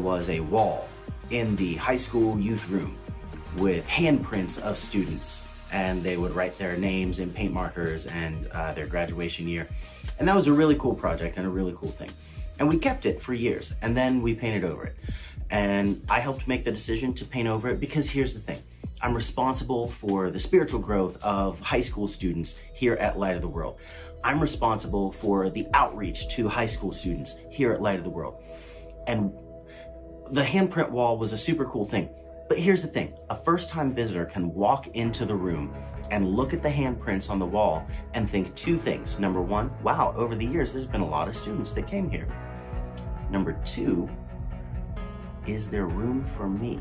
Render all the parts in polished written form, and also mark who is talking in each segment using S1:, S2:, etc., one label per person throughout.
S1: was a wall in the high school youth room with handprints of students, and they would write their names in paint markers and their graduation year. And that was a really cool project and a really cool thing. And we kept it for years, and then we painted over it. And I helped make the decision to paint over it because here's the thing. I'm responsible for the spiritual growth of high school students here at Light of the World. I'm responsible for the outreach to high school students here at Light of the World. And the handprint wall was a super cool thing. But here's the thing, a first-time visitor can walk into the room and look at the handprints on the wall and think two things. Number one, wow, over the years, there's been a lot of students that came here. Number two, is there room for me?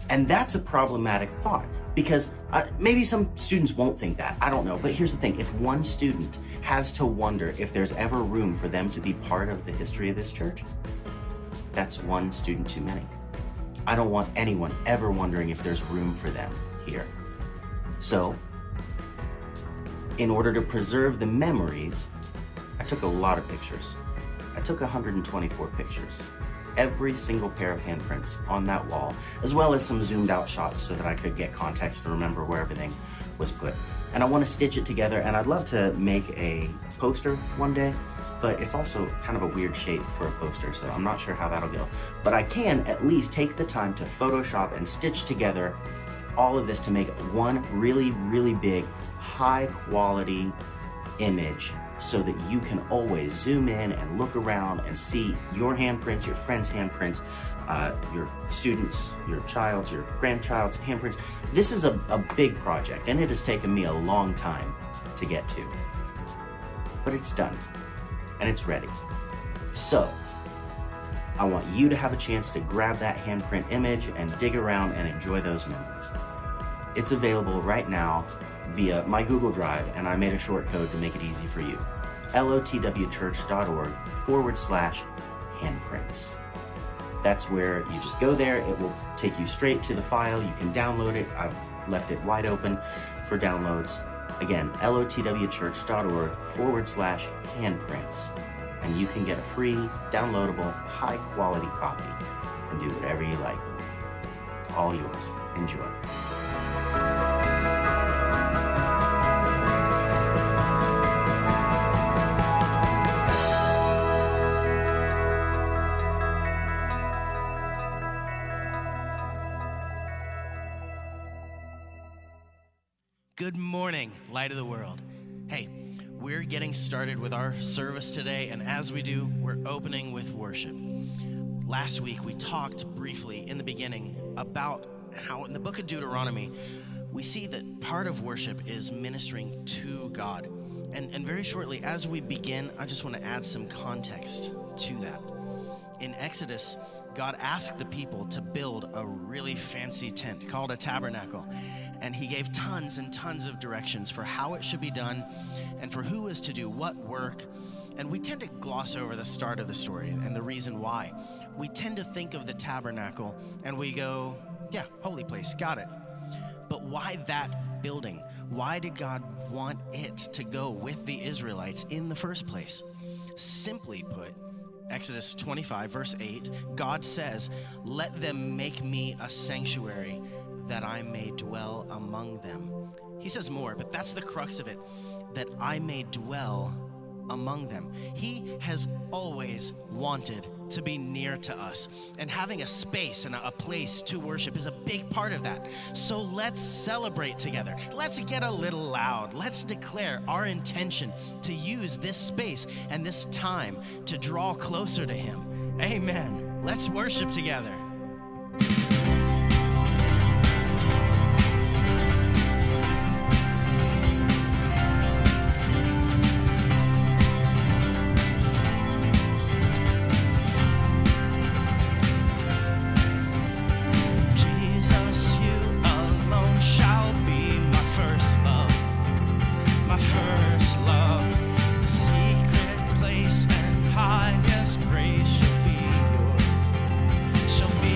S1: And that's a problematic thought because maybe some students won't think that, I don't know. But here's the thing, if one student has to wonder if there's ever room for them to be part of the history of this church, that's one student too many. I don't want anyone ever wondering if there's room for them here. So, in order to preserve the memories, I took a lot of pictures. I took 124 pictures. Every single pair of handprints on that wall, as well as some zoomed out shots so that I could get context and remember where everything was put. And I want to stitch it together, and I'd love to make a poster one day, but it's also kind of a weird shape for a poster, so I'm not sure how that'll go. But I can at least take the time to Photoshop and stitch together all of this to make one really, really big, high quality image so that you can always zoom in and look around and see your handprints, your friends' handprints, your students, your child's, your grandchild's handprints. This is a big project, and it has taken me a long time to get to. But it's done, and it's ready. So, I want you to have a chance to grab that handprint image and dig around and enjoy those memories. It's available right now via my Google Drive, and I made a short code to make it easy for you. lotwchurch.org/handprints. That's where you just go there. It will take you straight to the file. You can download it. I've left it wide open for downloads. Again, lotwchurch.org/handprints. And you can get a free, downloadable, high quality copy and do whatever you like. All yours. Enjoy.
S2: Good morning, Light of the World. Hey, we're getting started with our service today, and as we do, we're opening with worship. Last week, we talked briefly in the beginning about how in the book of Deuteronomy, we see that part of worship is ministering to God. And very shortly, as we begin, I just want to add some context to that. In Exodus, God asked the people to build a really fancy tent called a tabernacle. And he gave tons and tons of directions for how it should be done and for who is to do what work. And we tend to gloss over the start of the story and the reason why. We tend to think of the tabernacle and we go, yeah, holy place, got it. But why that building? Why did God want it to go with the Israelites in the first place? Simply put, Exodus 25, verse 8, God says, "Let them make me a sanctuary that I may dwell among them." He says more, but that's the crux of it, that I may dwell among them. He has always wanted to be near to us, and having a space and a place to worship is a big part of that. So let's celebrate together. Let's get a little loud. Let's declare our intention to use this space and this time to draw closer to Him. Amen. Let's worship together.
S3: Shall be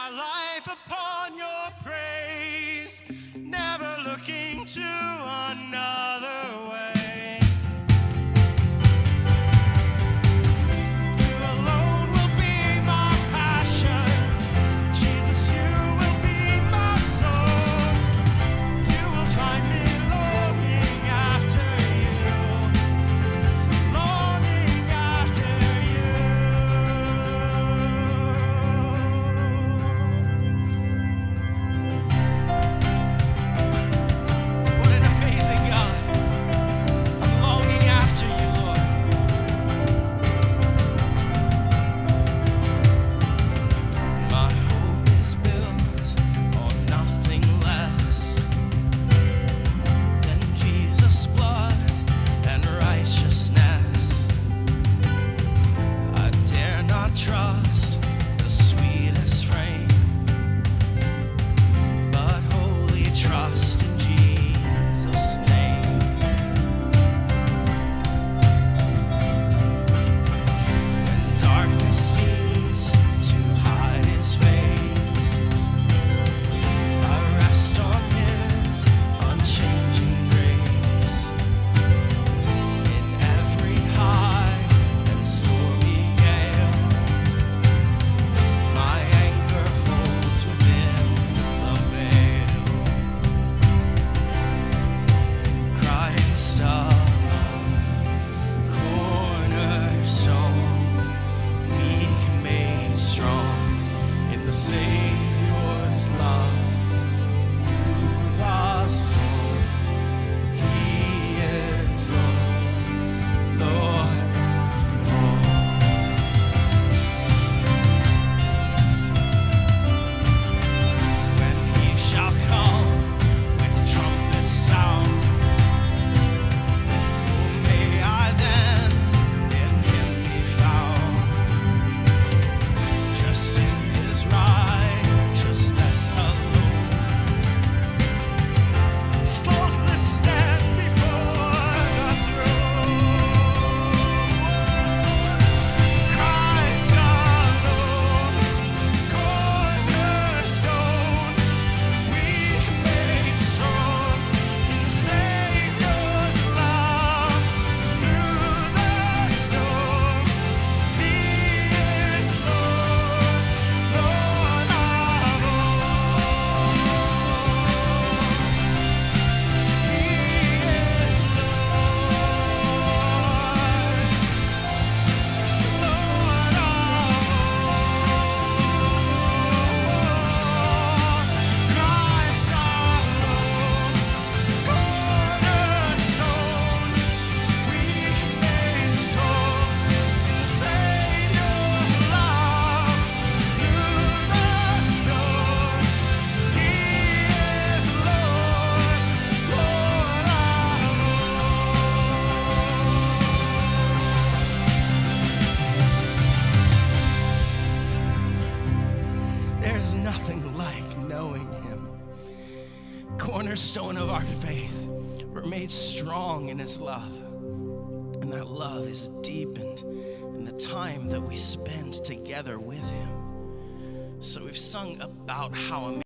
S2: my life upon your praise, never looking to another way. You alone will be my passion. Jesus, you will be my soul. You will find me longing after you, longing after you. What an amazing God. I'm longing after you, Lord. My hope is built on nothing less than Jesus' blood and righteousness. I dare not trust the sweetest frame, but wholly trust in Jesus' name. When darkness seems to hide his face, I rest on his unchanging grace. In every high and stormy gale, my anchor holds within the veil. Christ alone, cornerstone, weak made strong in the Savior's love. Through the storm, He is Lord, Lord, Lord. When He shall come with trumpet sound, may I then in Him be found, just in His righteousness alone, faultless stand before the throne. Christ alone, cornerstone, weak made strong in Savior's love. Through the storm, He is Lord, Lord of all. He is Lord, Lord of all. Christ alone, cornerstone, weak made strong in Savior's love. Through the storm, He is Lord, Lord of all. There's nothing like knowing Him. Cornerstone of our faith, we're made strong in His love. And that love is deepened in the time that we spend together with Him. So we've sung about how amazing